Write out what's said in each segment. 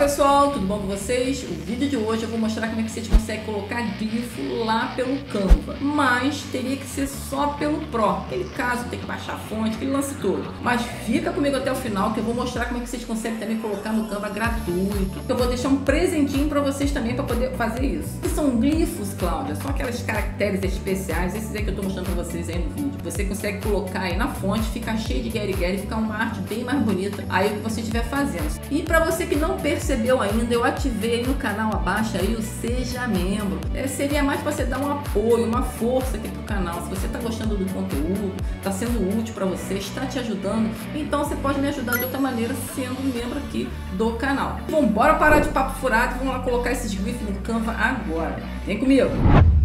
pessoal, tudo bom com vocês? O vídeo de hoje eu vou mostrar como é que vocês conseguem colocar glifo lá pelo Canva, mas teria que ser só pelo Pro, aquele caso tem que baixar a fonte, aquele lance todo. Mas fica comigo até o final que eu vou mostrar como é que vocês conseguem também colocar no Canva gratuito. Eu vou deixar um presentinho para vocês também para poder fazer isso. Que são glifos, Cláudia, são aquelas caracteres especiais, esses aí que eu tô mostrando para vocês aí no vídeo. Você consegue colocar aí na fonte, ficar cheio de gueri-gueri, ficar uma arte bem mais bonita aí o que você estiver fazendo. E para você que não percebeu ainda, eu ativei aí no canal abaixo aí o Seja Membro. Seria mais para você dar um apoio, uma força aqui pro canal. Se você está gostando do conteúdo, está sendo útil para você, está te ajudando, então você pode me ajudar de outra maneira sendo membro aqui do canal. Bom, bora parar de papo furado e vamos lá colocar esses glifos no Canva agora. Vem comigo!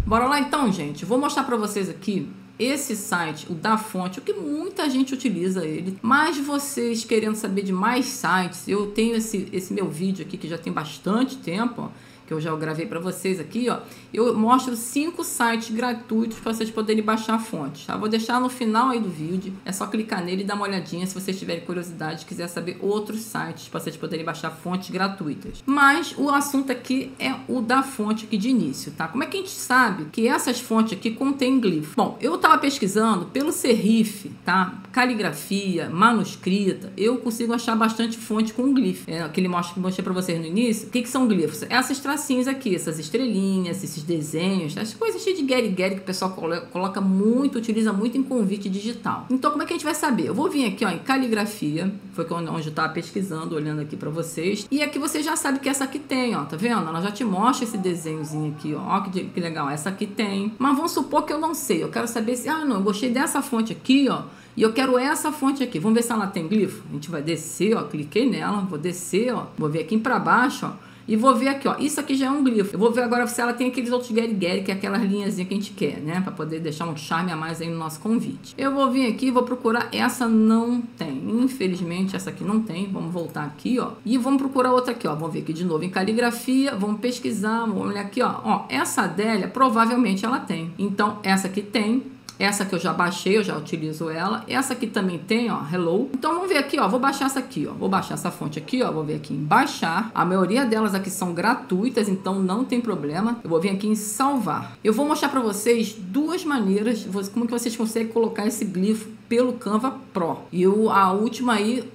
Bora lá então, gente. Vou mostrar para vocês aqui esse site, o da fonte, o que muita gente utiliza ele, mas vocês querendo saber de mais sites, eu tenho esse meu vídeo aqui que já tem bastante tempo, ó, que eu já gravei para vocês aqui, ó. Eu mostro 5 sites gratuitos para vocês poderem baixar a fonte, tá? Vou deixar no final aí do vídeo, é só clicar nele e dar uma olhadinha se vocês tiverem curiosidade, quiser saber outros sites para vocês poderem baixar fontes gratuitas. Mas o assunto aqui é o da fonte aqui de início, tá? Como é que a gente sabe que essas fontes aqui contêm glifo? Bom, eu tava pesquisando pelo serif, tá? Caligrafia, manuscrita, eu consigo achar bastante fonte com glifo. Aquele que mostrei para vocês no início. O que são glifos? Essas tracinhos aqui, essas estrelinhas, esses desenhos, as coisas cheias de gueri-gueri que o pessoal coloca muito, utiliza muito em convite digital. Então, como é que a gente vai saber? Eu vou vir aqui, ó, em caligrafia, foi onde eu tava pesquisando, olhando aqui para vocês, e aqui você já sabe que essa aqui tem, ó, tá vendo? Ela já te mostra esse desenhozinho aqui, ó, que legal, essa aqui tem. Mas vamos supor que eu não sei, eu quero saber se, não, eu gostei dessa fonte aqui, ó, e eu quero essa fonte aqui. Vamos ver se ela tem glifo? A gente vai descer, ó, cliquei nela, vou descer, ó, vou ver aqui para baixo, ó, e vou ver aqui, ó, isso aqui já é um glifo. Eu vou ver agora se ela tem aqueles outros gueri-gueri, que é aquelas linhazinhas que a gente quer, né? Pra poder deixar um charme a mais aí no nosso convite. Eu vou vir aqui e vou procurar, essa não tem. Infelizmente, essa aqui não tem. Vamos voltar aqui, ó. E vamos procurar outra aqui, ó. Vamos ver aqui de novo em caligrafia, vamos pesquisar, vamos olhar aqui, ó. Ó, essa Adélia, provavelmente ela tem. Então, essa aqui tem. Essa que eu já baixei, eu já utilizo ela. Essa aqui também tem, ó, hello. Então vamos ver aqui, ó, vou baixar essa aqui, ó. Vou baixar essa fonte aqui, ó, vou ver aqui em baixar. A maioria delas aqui são gratuitas, então não tem problema. Eu vou vir aqui em salvar. Eu vou mostrar pra vocês duas maneiras, como que vocês conseguem colocar esse glifo pelo Canva Pro. E a última aí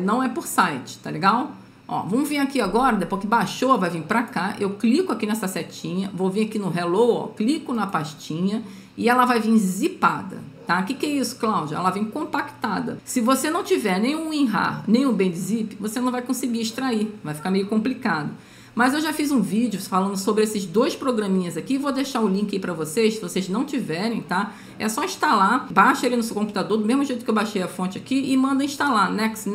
não é por site, tá legal? Ó, vamos vir aqui agora, depois que baixou, vai vir pra cá. Eu clico aqui nessa setinha, vou vir aqui no hello, ó, clico na pastinha e ela vai vir zipada, tá? O que é isso, Cláudia? Ela vem compactada. Se você não tiver nem o WinRAR, nem o BendZip, você não vai conseguir extrair, vai ficar meio complicado. Mas eu já fiz um vídeo falando sobre esses dois programinhas aqui, vou deixar o link aí pra vocês, se vocês não tiverem, tá? É só instalar, baixa ele no seu computador, do mesmo jeito que eu baixei a fonte aqui, e manda instalar, next,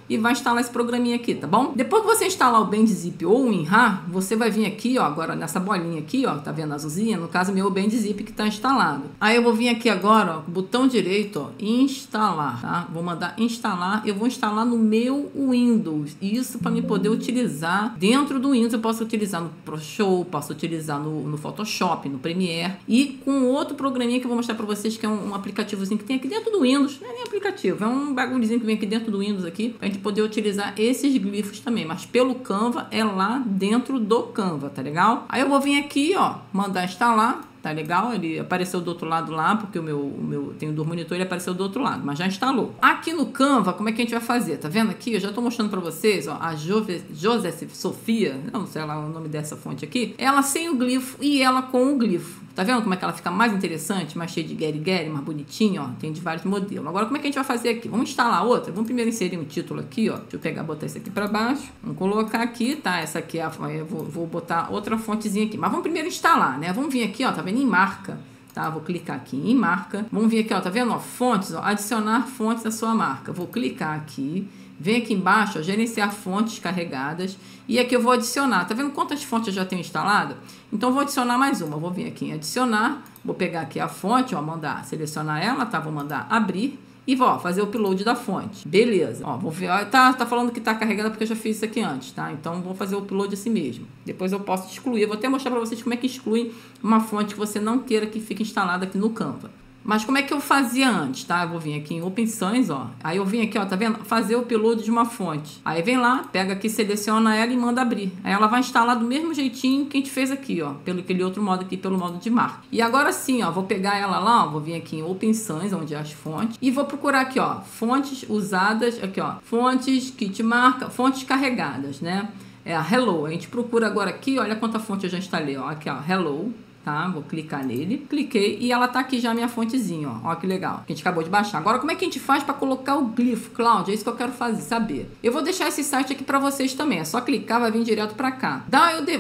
e vai instalar esse programinha aqui, tá bom? Depois que você instalar o BendZip ou o WinRAR, você vai vir aqui, ó, agora nessa bolinha aqui, ó, tá vendo a azulzinha? No caso, meu BendZip que tá instalado. Aí eu vou vir aqui agora, ó, botão direito, ó, instalar, tá? Vou mandar instalar, eu vou instalar no meu Windows, isso para me poder utilizar dentro do Windows. Eu posso utilizar no ProShow, posso utilizar no Photoshop, no Premiere e com outro programinha que eu vou mostrar para vocês, que é um aplicativozinho que tem aqui dentro do Windows. Não é nem aplicativo, é um bagulhozinho que vem aqui dentro do Windows aqui, pra gente poder utilizar esses glifos também, mas pelo Canva é lá dentro do Canva, tá legal? Aí eu vou vir aqui, ó, mandar instalar. Tá legal? Ele apareceu do outro lado lá, porque o meu tenho do monitor, ele apareceu do outro lado, mas já instalou. Aqui no Canva, como é que a gente vai fazer? Tá vendo aqui? Eu já tô mostrando pra vocês, ó, a Joseph Sofia, não sei lá o nome dessa fonte aqui, ela sem o glifo e ela com o glifo. Tá vendo como é que ela fica mais interessante, mais cheia de gueri-gueri, mais bonitinha, ó? Tem de vários modelos. Agora, como é que a gente vai fazer aqui? Vamos instalar outra? Vamos primeiro inserir um título aqui, ó. Deixa eu pegar, botar esse aqui pra baixo. Vamos colocar aqui, tá? Essa aqui é eu vou botar outra fontezinha aqui. Mas vamos primeiro instalar, né? Vamos vir aqui, ó, tá vendo? Em marca. Tá, vou clicar aqui em marca. Vamos vir aqui, ó, tá vendo? Ó, fontes, ó, adicionar fontes à sua marca. Vou clicar aqui. Vem aqui embaixo, ó, gerenciar fontes carregadas. E aqui eu vou adicionar. Tá vendo quantas fontes eu já tenho instalado? Então, vou adicionar mais uma. Vou vir aqui em adicionar. Vou pegar aqui a fonte, ó, mandar selecionar ela, tá? Vou mandar abrir. E vou fazer o upload da fonte. Beleza. Ó, vou ver. Ó, tá falando que tá carregada porque eu já fiz isso aqui antes, tá? Então, vou fazer o upload assim mesmo. Depois eu posso excluir. Eu vou até mostrar pra vocês como é que exclui uma fonte que você não queira que fique instalada aqui no Canva. Mas como é que eu fazia antes, tá? Eu vou vir aqui em Open Sans, ó. Aí eu vim aqui, ó, tá vendo? Fazer o upload de uma fonte. Aí vem lá, pega aqui, seleciona ela e manda abrir. Aí ela vai instalar do mesmo jeitinho que a gente fez aqui, ó. Pelo aquele outro modo aqui, pelo modo de marca. E agora sim, ó, vou pegar ela lá, ó. Vou vir aqui em Open Sans, onde é as fontes. E vou procurar aqui, ó. Fontes usadas, aqui, ó. Fontes, kit marca, fontes carregadas, né? É a Hello. A gente procura agora aqui, olha quanta fonte eu já instalei, ó. Aqui, ó, Hello. Tá? Vou clicar nele, cliquei e ela tá aqui já a minha fontezinha, ó que legal, que a gente acabou de baixar. Agora como é que a gente faz para colocar o glifo, Cláudia? É isso que eu quero saber. Eu vou deixar esse site aqui para vocês também, é só clicar, vai vir direto para cá.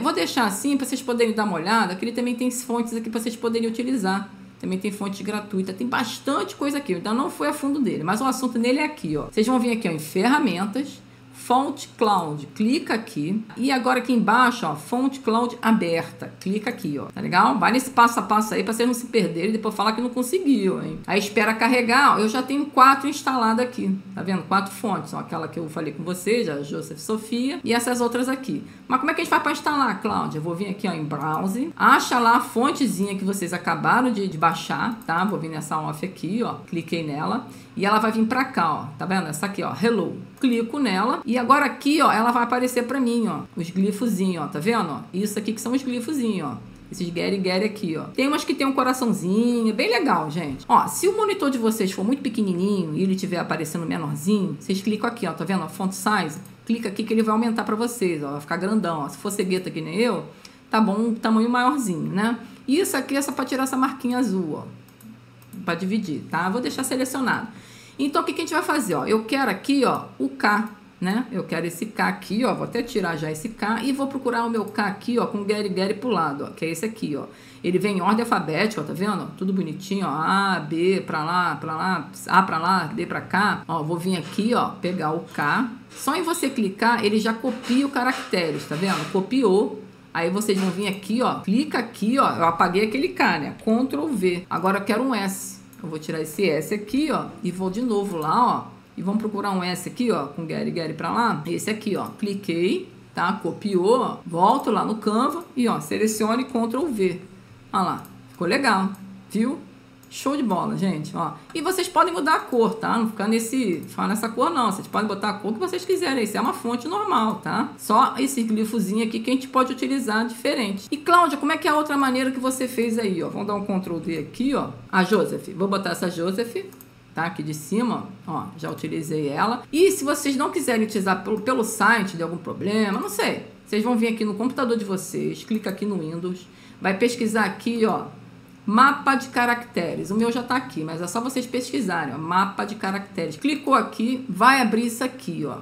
Vou deixar assim para vocês poderem dar uma olhada, que ele também tem fontes aqui para vocês poderem utilizar. Também tem fonte gratuita, tem bastante coisa aqui, então não foi a fundo dele, mas o assunto nele é aqui, ó. Vocês vão vir aqui, ó, em ferramentas, Font Cloud, clica aqui. E agora aqui embaixo, ó, Font Cloud aberta. Clica aqui, ó. Tá legal? Vai nesse passo a passo aí pra você não se perder e depois falar que não conseguiu, hein? Aí espera carregar, ó. Eu já tenho 4 instaladas aqui. Tá vendo? 4 fontes. Ó, aquela que eu falei com vocês, a Joseph Sofia. E essas outras aqui. Mas como é que a gente faz pra instalar, Cláudia? Eu vou vir aqui, ó, em Browse. Acha lá a fontezinha que vocês acabaram de baixar, tá? Vou vir nessa off aqui, ó. Cliquei nela. E ela vai vir pra cá, ó. Tá vendo? Essa aqui, ó. Hello. Clico nela. E agora aqui, ó, ela vai aparecer pra mim, ó. Os glifozinhos, ó. Tá vendo? Ó? Isso aqui que são os glifozinhos, ó. Esses Gary aqui, ó. Tem umas que tem um coraçãozinho. Bem legal, gente. Ó, se o monitor de vocês for muito pequenininho e ele estiver aparecendo menorzinho, vocês clicam aqui, ó. Tá vendo? Ó, font size. Clica aqui que ele vai aumentar pra vocês, ó. Vai ficar grandão, ó. Se for cegueta que nem eu, tá bom um tamanho maiorzinho, né? E isso aqui é só pra tirar essa marquinha azul, ó. Pra dividir, tá? Vou deixar selecionado. Então, o que a gente vai fazer, ó? Eu quero aqui, ó, o K, né? Eu quero esse K aqui, ó. Vou até tirar já esse K e vou procurar o meu K aqui, ó, com Gary pro lado, ó. Que é esse aqui, ó. Ele vem em ordem alfabética, ó, tá vendo? Tudo bonitinho, ó. A, B, pra lá, A pra lá, B pra cá. Ó, vou vir aqui, ó, pegar o K. Só em você clicar, ele já copia os caracteres, tá vendo? Copiou. Aí vocês vão vir aqui, ó. Clica aqui, ó. Eu apaguei aquele K, né? Ctrl V. Agora eu quero um S. Eu vou tirar esse S aqui, ó, e vou de novo lá, ó, e vamos procurar um S aqui, ó, com Gary pra lá. Esse aqui, ó, cliquei, tá, copiou, ó, volto lá no Canva e, ó, selecione Ctrl V. Olha lá, ficou legal, viu? Show de bola, gente, ó. E vocês podem mudar a cor, tá? Não ficar nessa cor, não. Vocês podem botar a cor que vocês quiserem. Isso é uma fonte normal, tá? Só esse glifozinho aqui que a gente pode utilizar diferente. E, Cláudia, como é que é a outra maneira que você fez aí, ó? Vamos dar um Ctrl D aqui, ó. A Joseph. Vou botar essa Joseph, tá? Aqui de cima, ó. Já utilizei ela. E se vocês não quiserem utilizar pelo site, de algum problema, não sei. Vocês vão vir aqui no computador de vocês, clica aqui no Windows, vai pesquisar aqui, ó. Mapa de caracteres. O meu já tá aqui, mas é só vocês pesquisarem, ó. Mapa de caracteres. Clicou aqui, vai abrir isso aqui, ó.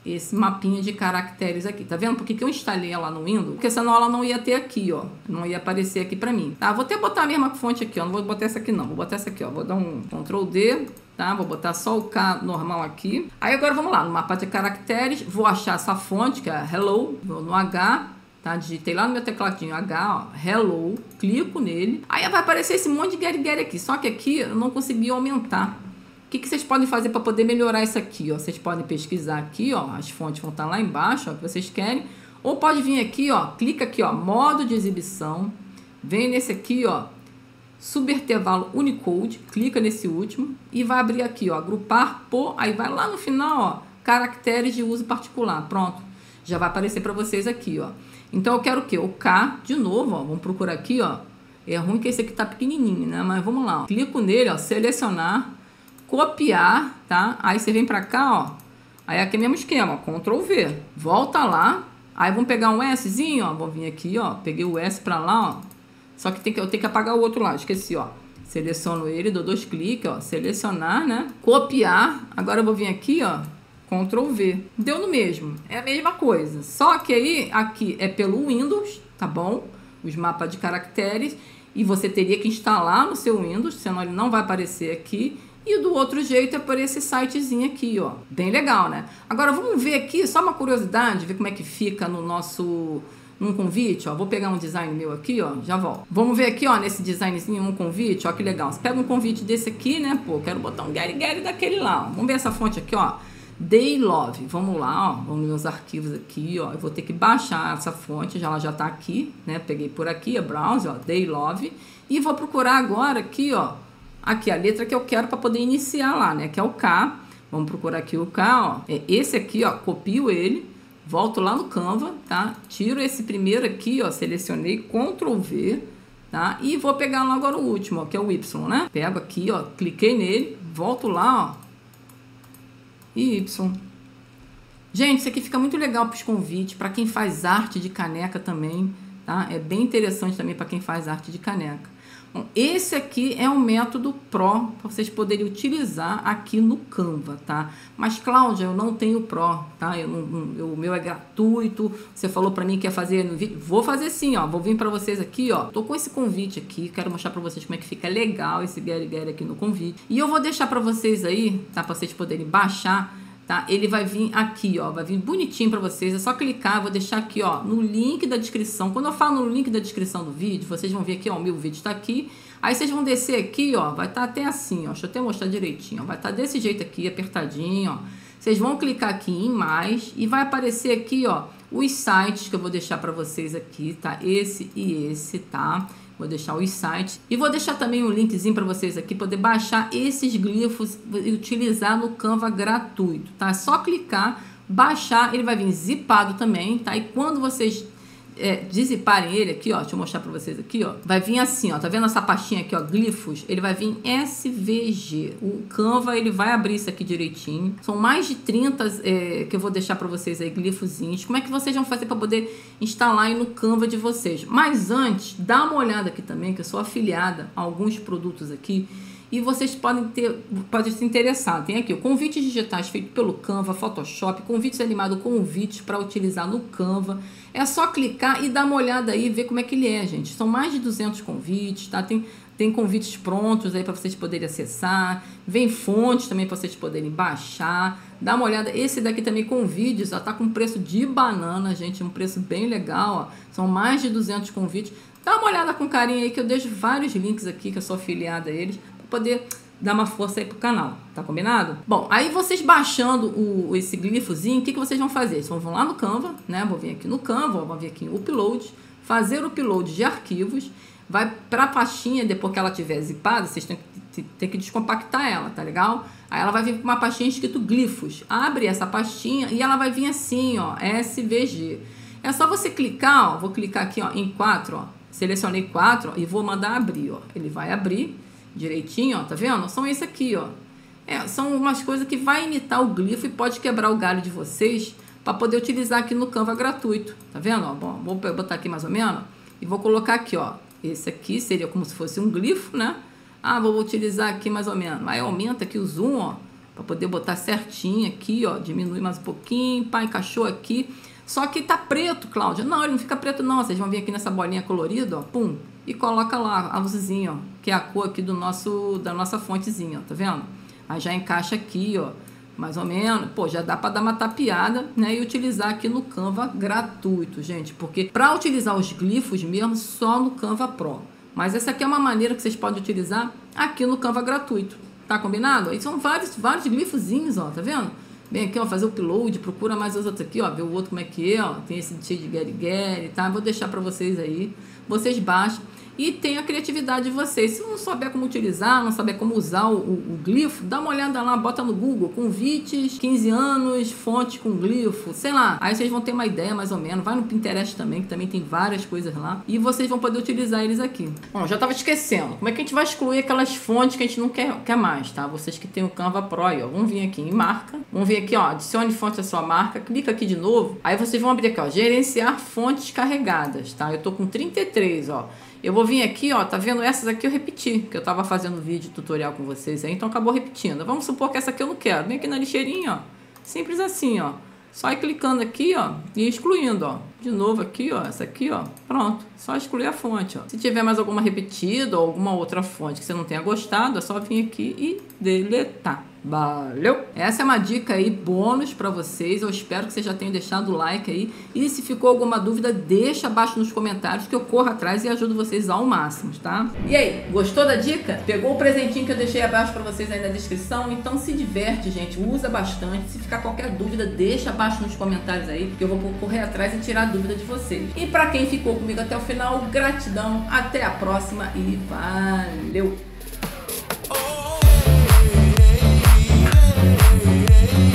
Esse mapinha de caracteres aqui. Tá vendo? Porque que eu instalei ela no Windows? Porque senão ela não ia ter aqui, ó. Não ia aparecer aqui pra mim. Tá? Vou até botar a mesma fonte aqui, ó. Não vou botar essa aqui, não. Vou botar essa aqui, ó. Vou dar um Ctrl D, tá? Vou botar só o K normal aqui. Aí agora vamos lá. No mapa de caracteres, vou achar essa fonte, que é Hello. Vou no H. Tá? Digitei lá no meu tecladinho H, ó, Hello, clico nele. Aí vai aparecer esse monte de Gary aqui. Só que aqui eu não consegui aumentar. O que vocês podem fazer para poder melhorar isso aqui, ó? Vocês podem pesquisar aqui, ó. As fontes vão estar lá embaixo, ó, que vocês querem. Ou pode vir aqui, ó. Clica aqui, ó. Modo de exibição. Vem nesse aqui, ó. Subintervalo Unicode. Clica nesse último. E vai abrir aqui, ó. Agrupar por. Aí vai lá no final, ó. Caracteres de uso particular. Pronto. Já vai aparecer para vocês aqui, ó. Então, eu quero o quê? O K, de novo, ó. Vamos procurar aqui, ó. É ruim que esse aqui tá pequenininho, né? Mas vamos lá, ó. Clico nele, ó. Selecionar. Copiar, tá? Aí você vem pra cá, ó. Aí aqui é o mesmo esquema, ó. Ctrl V. Volta lá. Aí vamos pegar um Szinho, ó. Vou vir aqui, ó. Peguei o S pra lá, ó. Só que eu tenho que apagar o outro lado. Esqueci, ó. Seleciono ele, dou 2 cliques, ó. Selecionar, né? Copiar. Agora eu vou vir aqui, ó. Ctrl V. Deu no mesmo. É a mesma coisa. Só que aí, aqui é pelo Windows, tá bom? Os mapas de caracteres. E você teria que instalar no seu Windows, senão ele não vai aparecer aqui. E do outro jeito é por esse sitezinho aqui, ó. Bem legal, né? Agora vamos ver aqui, só uma curiosidade, ver como é que fica no nosso... Um convite, ó. Vou pegar um design meu aqui, ó. Já volto. Vamos ver aqui, ó, nesse designzinho, um convite, ó, que legal. Você pega um convite desse aqui, né? Pô, quero botar um Gary daquele lá, ó. Vamos ver essa fonte aqui, ó. Daylove. Vamos lá, ó. Vamos nos meus arquivos aqui, ó. Eu vou ter que baixar essa fonte, ela já tá aqui, né? Peguei por aqui, a browser, ó. Daylove. E vou procurar agora aqui, ó. aqui a letra que eu quero para poder iniciar lá, né? Que é o K. Vamos procurar aqui o K, ó. É esse aqui, ó. Copio ele, volto lá no Canva, tá? Tiro esse primeiro aqui, ó. Selecionei, Ctrl V, tá? E vou pegar lá agora o último, ó, que é o Y, né? Pego aqui, ó. Cliquei nele, volto lá, ó. E Y. Gente, isso aqui fica muito legal para os convites, para quem faz arte de caneca também, tá? É bem interessante também para quem faz arte de caneca. Bom, esse aqui é um método Pro para vocês poderem utilizar aqui no Canva, tá? Mas, Cláudia, eu não tenho Pro, tá? O meu é gratuito. Você falou para mim que ia fazer no vídeo. Vou fazer sim, ó. Vou vir para vocês aqui, ó. Tô com esse convite aqui. Quero mostrar para vocês como é que fica legal esse Get Get aqui no convite. E eu vou deixar para vocês aí, tá? Para vocês poderem baixar. Tá? Ele vai vir aqui, ó, vai vir bonitinho para vocês, é só clicar, vou deixar aqui, ó, no link da descrição. Quando eu falo no link da descrição do vídeo, vocês vão ver aqui, ó, o meu vídeo está aqui. Aí vocês vão descer aqui, ó, vai estar até assim, ó, deixa eu até mostrar direitinho, ó, vai estar desse jeito aqui, apertadinho, ó. Vocês vão clicar aqui em mais e vai aparecer aqui, ó, os sites que eu vou deixar para vocês aqui, tá? Esse e esse, tá? Vou deixar os sites e vou deixar também um linkzinho para vocês aqui poder baixar esses glifos e utilizar no Canva gratuito, tá? É só clicar, baixar, ele vai vir zipado também, tá? E quando vocês deziparem ele aqui, ó, deixa eu mostrar para vocês aqui, ó, vai vir assim, ó, tá vendo essa pastinha aqui, ó, glifos? Ele vai vir SVG. O Canva, ele vai abrir isso aqui direitinho. São mais de 30 que eu vou deixar para vocês aí, glifozinhos. Como é que vocês vão fazer para poder instalar aí no Canva de vocês? Mas antes, dá uma olhada aqui também, que eu sou afiliada a alguns produtos aqui. E vocês podem se interessar. Tem aqui, ó, convites digitais feitos pelo Canva, Photoshop, convites animados, convites para utilizar no Canva. É só clicar e dar uma olhada aí e ver como é que ele é, gente. São mais de 200 convites, tá? Tem convites prontos aí para vocês poderem acessar. Vem fontes também para vocês poderem baixar. Dá uma olhada. Esse daqui também com vídeos, ó, tá com preço de banana, gente. Um preço bem legal, ó. São mais de 200 convites. Dá uma olhada com carinho aí que eu deixo vários links aqui que eu sou afiliada a eles. Poder dar uma força aí pro canal, tá combinado? Bom, aí vocês baixando esse glifozinho, o que vocês vão fazer? Vocês vão lá no Canva, né? Vou vir aqui no Canva, vou vir aqui em Upload, fazer o upload de arquivos, vai pra pastinha, depois que ela tiver zipada, vocês têm que descompactar ela, tá legal? Aí ela vai vir com uma pastinha escrito glifos. Abre essa pastinha e ela vai vir assim, ó, SVG. É só você clicar, ó, vou clicar aqui, ó, em 4, ó, selecionei 4, ó, e vou mandar abrir, ó. Ele vai abrir direitinho, ó, tá vendo? São esse aqui, ó. São umas coisas que vai imitar o glifo e pode quebrar o galho de vocês para poder utilizar aqui no Canva gratuito, tá vendo? Ó, bom, vou botar aqui mais ou menos e vou colocar aqui, ó. Esse aqui seria como se fosse um glifo, né? Ah, vou utilizar aqui mais ou menos. Aí aumenta aqui o zoom, ó, para poder botar certinho aqui, ó. Diminui mais um pouquinho, pá, encaixou aqui. Só que tá preto, Cláudia. Não, ele não fica preto não. Vocês vão vir aqui nessa bolinha colorida, ó, pum, e coloca lá a luzinha, ó, que é a cor aqui da nossa fontezinha, ó, tá vendo? Aí já encaixa aqui, ó, mais ou menos. Pô, já dá para dar uma tapeada, né, e utilizar aqui no Canva gratuito, gente, porque para utilizar os glifos mesmo só no Canva Pro. Mas essa aqui é uma maneira que vocês podem utilizar aqui no Canva gratuito. Tá combinado? Aí são vários glifozinhos, ó, tá vendo? Vem aqui, ó, fazer o upload, procura mais os outros aqui, ó, ver o outro como é que é, ó. Tem esse cheio de get, tá? Vou deixar para vocês aí. Vocês baixam e tem a criatividade de vocês. Se não souber como utilizar, não souber como usar o glifo, dá uma olhada lá, bota no Google, convites, 15 anos, fonte com glifo, sei lá. Aí vocês vão ter uma ideia mais ou menos. Vai no Pinterest também, que também tem várias coisas lá. E vocês vão poder utilizar eles aqui. Bom, já tava esquecendo. Como é que a gente vai excluir aquelas fontes que a gente não quer mais, tá? Vocês que tem o Canva Pro aí, ó. Vão vir aqui em marca. Vão vir aqui, ó, adicione fonte à sua marca. Clica aqui de novo. Aí vocês vão abrir aqui, ó, gerenciar fontes carregadas, tá? Eu tô com 33, ó. Eu vou vir aqui, ó, tá vendo? Essas aqui eu repeti, que eu tava fazendo vídeo tutorial com vocês aí, então acabou repetindo. Vamos supor que essa aqui eu não quero. Vem aqui na lixeirinha, ó. Simples assim, ó. Só ir clicando aqui, ó, e excluindo, ó. De novo aqui, ó, essa aqui, ó. Pronto. Só excluir a fonte, ó. Se tiver mais alguma repetida ou alguma outra fonte que você não tenha gostado, é só vir aqui e deletar. Valeu! Essa é uma dica aí, bônus pra vocês. Eu espero que vocês já tenham deixado o like aí. E se ficou alguma dúvida, deixa abaixo nos comentários que eu corro atrás e ajudo vocês ao máximo, tá? E aí, gostou da dica? Pegou o presentinho que eu deixei abaixo pra vocês aí na descrição? Então se diverte, gente. Usa bastante. Se ficar qualquer dúvida, deixa abaixo nos comentários aí, que eu vou correr atrás e tirar a dúvida de vocês. E pra quem ficou comigo até o final, gratidão. Até a próxima e valeu! say